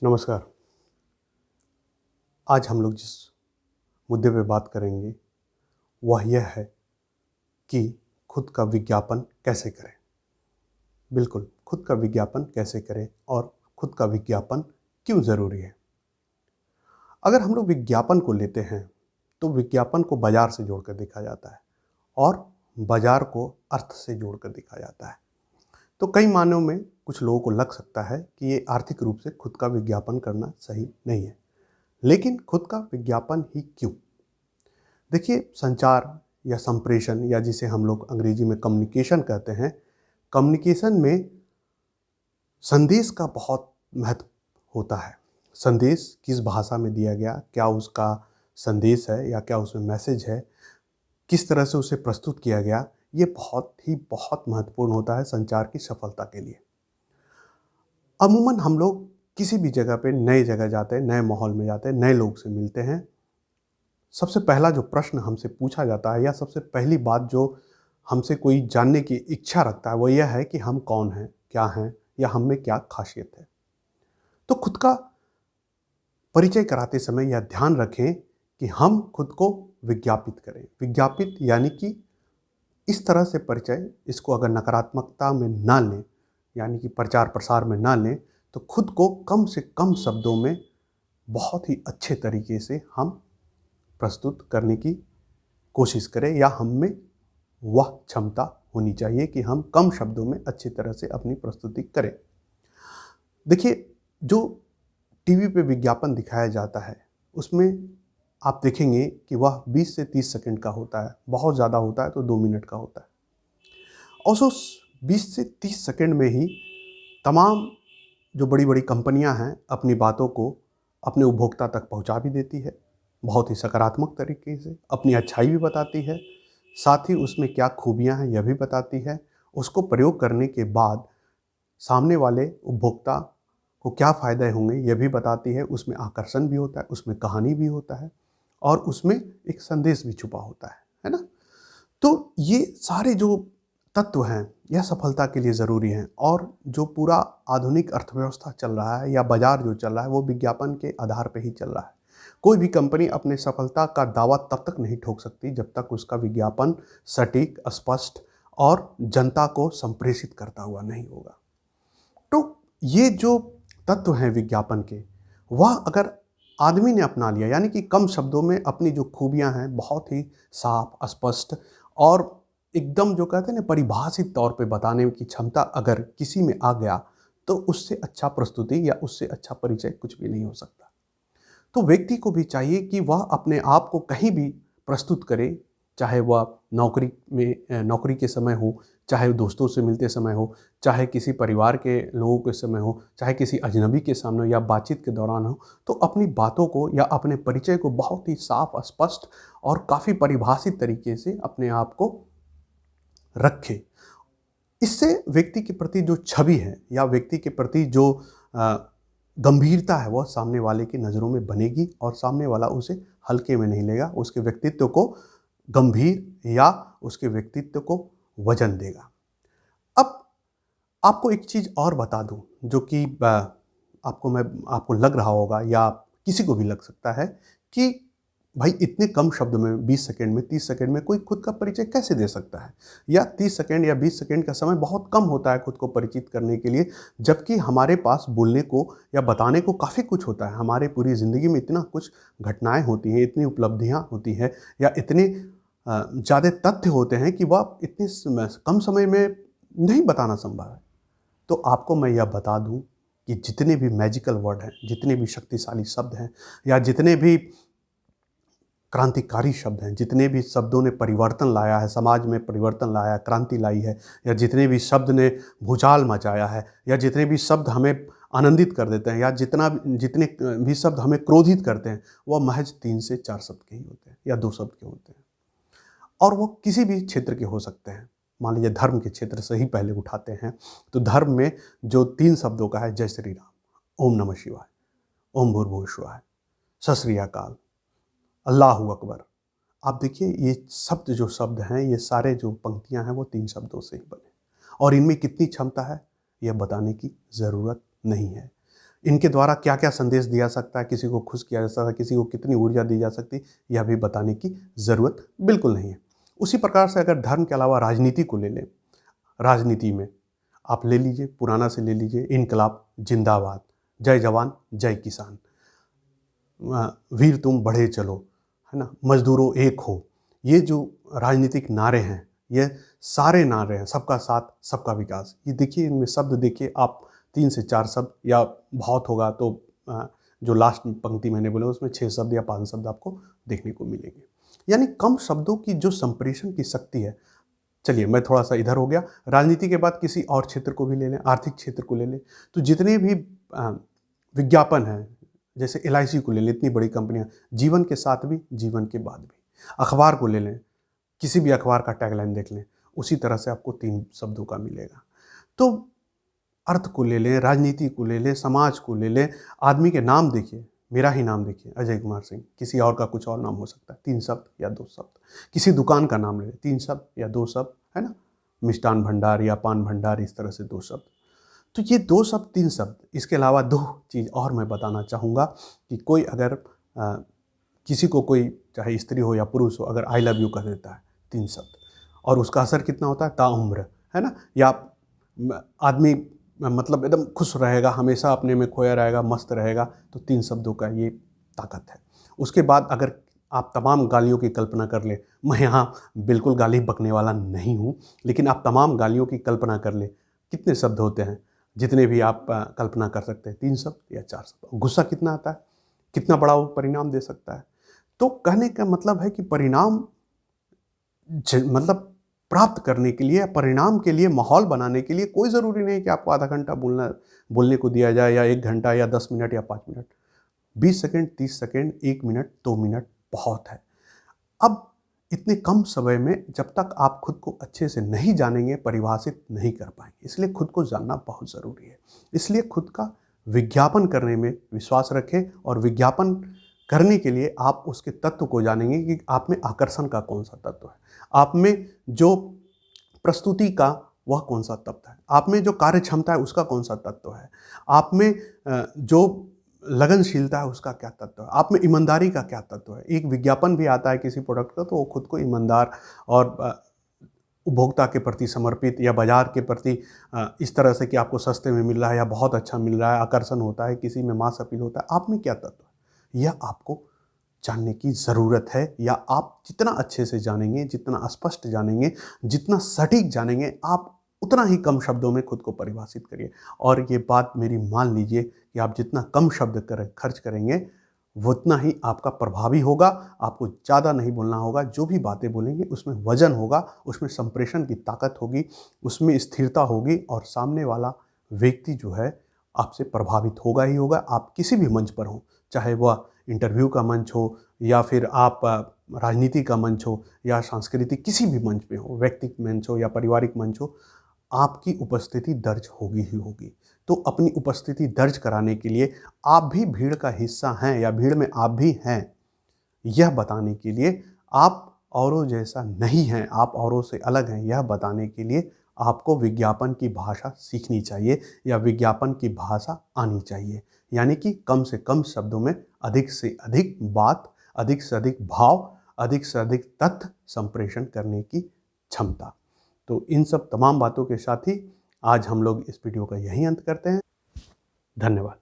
नमस्कार। आज हम लोग जिस मुद्दे पे बात करेंगे वह यह है कि खुद का विज्ञापन कैसे करें। बिल्कुल, खुद का विज्ञापन कैसे करें और खुद का विज्ञापन क्यों ज़रूरी है। अगर हम लोग विज्ञापन को लेते हैं तो विज्ञापन को बाज़ार से जोड़कर देखा जाता है और बाज़ार को अर्थ से जोड़कर देखा जाता है। तो कई मायनों में कुछ लोगों को लग सकता है कि ये आर्थिक रूप से खुद का विज्ञापन करना सही नहीं है। लेकिन खुद का विज्ञापन ही क्यों? देखिए, संचार या संप्रेषण या जिसे हम लोग अंग्रेजी में कम्युनिकेशन कहते हैं, कम्युनिकेशन में संदेश का बहुत महत्व होता है। संदेश किस भाषा में दिया गया, क्या उसका संदेश है या क्या उसमें मैसेज है, किस तरह से उसे प्रस्तुत किया गया, ये बहुत महत्वपूर्ण होता है संचार की सफलता के लिए। अमूमन हम लोग किसी भी जगह पे नए जगह जाते हैं, नए माहौल में जाते हैं, नए लोग से मिलते हैं। सबसे पहला जो प्रश्न हमसे पूछा जाता है या सबसे पहली बात जो हमसे कोई जानने की इच्छा रखता है वो यह है कि हम कौन हैं, क्या हैं या हम में क्या खासियत है। तो खुद का परिचय कराते समय यह ध्यान रखें कि हम खुद को विज्ञापित करें। विज्ञापित यानी कि इस तरह से परिचय, इसको अगर नकारात्मकता में ना लें यानी कि प्रचार प्रसार में ना लें, तो खुद को कम से कम शब्दों में बहुत ही अच्छे तरीके से हम प्रस्तुत करने की कोशिश करें या हम में वह क्षमता होनी चाहिए कि हम कम शब्दों में अच्छी तरह से अपनी प्रस्तुति करें। देखिए, जो टीवी पे विज्ञापन दिखाया जाता है उसमें आप देखेंगे कि वह 20 से 30 सेकंड का होता है, बहुत ज़्यादा होता है तो 2 मिनट का होता है। और उस 20 से 30 सेकंड में ही तमाम जो बड़ी बड़ी कंपनियां हैं अपनी बातों को अपने उपभोक्ता तक पहुंचा भी देती है, बहुत ही सकारात्मक तरीके से अपनी अच्छाई भी बताती है, साथ ही उसमें क्या खूबियां हैं यह भी बताती है। उसको प्रयोग करने के बाद सामने वाले उपभोक्ता को क्या फ़ायदे होंगे यह भी बताती है। उसमें आकर्षण भी होता है, उसमें कहानी भी होता है और उसमें एक संदेश भी छुपा होता है ना। तो ये सारे जो तत्व हैं यह सफलता के लिए ज़रूरी हैं और जो पूरा आधुनिक अर्थव्यवस्था चल रहा है या बाज़ार जो चल रहा है वो विज्ञापन के आधार पे ही चल रहा है। कोई भी कंपनी अपने सफलता का दावा तब तक नहीं ठोक सकती जब तक उसका विज्ञापन सटीक, स्पष्ट और जनता को संप्रेषित करता हुआ नहीं होगा। तो ये जो तत्व हैं विज्ञापन के, वह अगर आदमी ने अपना लिया यानी कि कम शब्दों में अपनी जो खूबियां हैं बहुत ही साफ, स्पष्ट और एकदम जो कहते हैं ना परिभाषित तौर पे बताने की क्षमता अगर किसी में आ गया, तो उससे अच्छा प्रस्तुति या उससे अच्छा परिचय कुछ भी नहीं हो सकता। तो व्यक्ति को भी चाहिए कि वह अपने आप को कहीं भी प्रस्तुत करे, चाहे वह नौकरी के समय हो, चाहे दोस्तों से मिलते समय हो, चाहे किसी परिवार के लोगों के समय हो, चाहे किसी अजनबी के सामने हो या बातचीत के दौरान हो, तो अपनी बातों को या अपने परिचय को बहुत ही साफ, स्पष्ट और काफ़ी परिभाषित तरीके से अपने आप को रखे। इससे व्यक्ति के प्रति जो छवि है या व्यक्ति के प्रति जो गंभीरता है वह सामने वाले की नज़रों में बनेगी और सामने वाला उसे हल्के में नहीं लेगा, उसके व्यक्तित्व को गंभीर या उसके व्यक्तित्व को वजन देगा। अब आपको एक चीज़ और बता दूं जो कि आपको लग रहा होगा या किसी को भी लग सकता है कि भाई इतने कम शब्द में 20 सेकंड में 30 सेकंड में कोई खुद का परिचय कैसे दे सकता है, या 30 सेकंड या 20 सेकंड का समय बहुत कम होता है खुद को परिचित करने के लिए, जबकि हमारे पास बोलने को या बताने को काफ़ी कुछ होता है। हमारे पूरी ज़िंदगी में इतना कुछ घटनाएं होती हैं, इतनी उपलब्धियां होती हैं या इतने ज़्यादा तथ्य होते हैं कि वह इतने कम समय में नहीं बताना संभव है। तो आपको मैं यह बता दूं कि जितने भी मैजिकल वर्ड हैं, जितने भी शक्तिशाली शब्द हैं या जितने भी क्रांतिकारी शब्द हैं, जितने भी शब्दों ने परिवर्तन लाया है, समाज में परिवर्तन लाया है, क्रांति लाई है, या जितने भी शब्द ने भूचाल मचाया है, या जितने भी शब्द हमें आनंदित कर देते हैं, या जितने भी शब्द हमें क्रोधित करते हैं, वह महज 3 से 4 शब्द के ही होते हैं या 2 शब्द के होते हैं। और वो किसी भी क्षेत्र के हो सकते हैं। मान लीजिए धर्म के क्षेत्र से ही पहले उठाते हैं, तो धर्म में जो 3 शब्दों का है, जय श्री राम, ओम नमः शिवाय, ओम भूर्भुवः स्वः, सत श्री अकाल, अल्लाहू अकबर। आप देखिए ये जो शब्द हैं, ये सारे जो पंक्तियां हैं वो 3 शब्दों से ही बने और इनमें कितनी क्षमता है यह बताने की ज़रूरत नहीं है। इनके द्वारा क्या क्या संदेश दिया सकता है, किसी को खुश किया जा सकता है, किसी को कितनी ऊर्जा दी जा सकती है, यह भी बताने की ज़रूरत बिल्कुल नहीं है। उसी प्रकार से अगर धर्म के अलावा राजनीति को ले लें, राजनीति में आप ले लीजिए, पुराना से ले लीजिए, इनकलाब जिंदाबाद, जय जवान जय किसान, वीर तुम बढ़े चलो, है ना, मजदूरों एक हो, ये जो राजनीतिक नारे हैं, ये सारे नारे हैं, सबका साथ सबका विकास। ये देखिए, इनमें शब्द देखिए आप, 3 से 4 शब्द, या बहुत होगा तो जो लास्ट पंक्ति मैंने बोला उसमें 6 शब्द या 5 शब्द आपको देखने को मिलेंगे। यानी कम शब्दों की जो संप्रेषण की शक्ति है। चलिए मैं थोड़ा सा इधर हो गया, राजनीति के बाद किसी और क्षेत्र को भी ले लें, आर्थिक क्षेत्र को ले लें, तो जितने भी विज्ञापन हैं, जैसे LIC को ले लें, इतनी बड़ी कंपनियां, जीवन के साथ भी जीवन के बाद भी। अखबार को ले लें, किसी भी अखबार का टैगलाइन देख लें, उसी तरह से आपको 3 शब्दों का मिलेगा। तो अर्थ को ले लें, राजनीति को ले लें, समाज को ले लें, आदमी के नाम देखिए, मेरा ही नाम देखिए अजय कुमार सिंह, किसी और का कुछ और नाम हो सकता है, 3 शब्द या 2 शब्द। किसी दुकान का नाम ले लें, 3 शब्द या 2 शब्द, है ना, मिष्ठान भंडार या पान भंडार, इस तरह से 2 शब्द। तो ये 2 शब्द 3 शब्द। इसके अलावा 2 चीज़ और मैं बताना चाहूँगा कि कोई अगर किसी को, कोई चाहे स्त्री हो या पुरुष हो, अगर आई लव यू कह देता है, 3 शब्द, और उसका असर कितना होता है, ताउम्र, है ना, या आदमी मतलब एकदम खुश रहेगा, हमेशा अपने में खोया रहेगा, मस्त रहेगा, तो 3 शब्दों का ये ताकत है। उसके बाद अगर आप तमाम गालियों की कल्पना कर ले, मैं यहाँ बिल्कुल गाली बकने वाला नहीं हूँ, लेकिन आप तमाम गालियों की कल्पना कर ले, कितने शब्द होते हैं, जितने भी आप कल्पना कर सकते हैं, 3 शब्द या 4 शब्द। गुस्सा कितना आता है, कितना बड़ा वो परिणाम दे सकता है। तो कहने का मतलब है कि परिणाम मतलब प्राप्त करने के लिए, परिणाम के लिए, माहौल बनाने के लिए कोई ज़रूरी नहीं कि आपको आधा घंटा बोलने को दिया जाए, या 1 घंटा या 10 मिनट या 5 minute. 20 second, 30 second, 1 minute, 2 minute बहुत है। अब इतने कम समय में जब तक आप खुद को अच्छे से नहीं जानेंगे, परिभाषित नहीं कर पाएंगे। इसलिए खुद को जानना बहुत ज़रूरी है। इसलिए खुद का विज्ञापन करने में विश्वास रखें, और विज्ञापन करने के लिए आप उसके तत्व को जानेंगे कि आप में आकर्षण का कौन सा तत्व है, आप में जो प्रस्तुति का वह कौन सा तत्व है, आप में जो कार्य क्षमता है उसका कौन सा तत्व है, आप में जो लगनशीलता है उसका क्या तत्व है, आप में ईमानदारी का क्या तत्व है। एक विज्ञापन भी आता है किसी प्रोडक्ट का, तो वो खुद को ईमानदार और उपभोक्ता के प्रति समर्पित, या बाजार के प्रति इस तरह से कि आपको सस्ते में मिल रहा है या बहुत अच्छा मिल रहा है, आकर्षण होता है, किसी में मास अपील होता है, आप में क्या तत्व है, यह आपको जानने की ज़रूरत है। या आप जितना अच्छे से जानेंगे, जितना स्पष्ट जानेंगे, जितना सटीक जानेंगे, आप उतना ही कम शब्दों में खुद को परिभाषित करिए। और ये बात मेरी मान लीजिए कि आप जितना कम शब्द खर्च करेंगे, वो उतना ही आपका प्रभावी होगा। आपको ज़्यादा नहीं बोलना होगा, जो भी बातें बोलेंगे उसमें वजन होगा, उसमें संप्रेषण की ताकत होगी, उसमें स्थिरता होगी, और सामने वाला व्यक्ति जो है आपसे प्रभावित होगा ही होगा। आप किसी भी मंच पर हो, चाहे वह इंटरव्यू का मंच हो, या फिर आप राजनीति का मंच हो, या सांस्कृतिक किसी भी मंच पे हो, व्यक्तिगत मंच हो या पारिवारिक मंच हो, आपकी उपस्थिति दर्ज होगी ही होगी। तो अपनी उपस्थिति दर्ज कराने के लिए आप भी भीड़ का हिस्सा हैं, या भीड़ में आप भी हैं, यह बताने के लिए, आप औरों जैसा नहीं हैं, आप औरों से अलग हैं, यह बताने के लिए आपको विज्ञापन की भाषा सीखनी चाहिए, या विज्ञापन की भाषा आनी चाहिए। यानी कि कम से कम शब्दों में अधिक से अधिक बात, अधिक से अधिक भाव, अधिक से अधिक तथ्य संप्रेषण करने की क्षमता। तो इन सब तमाम बातों के साथ ही आज हम लोग इस वीडियो का यही अंत करते हैं। धन्यवाद।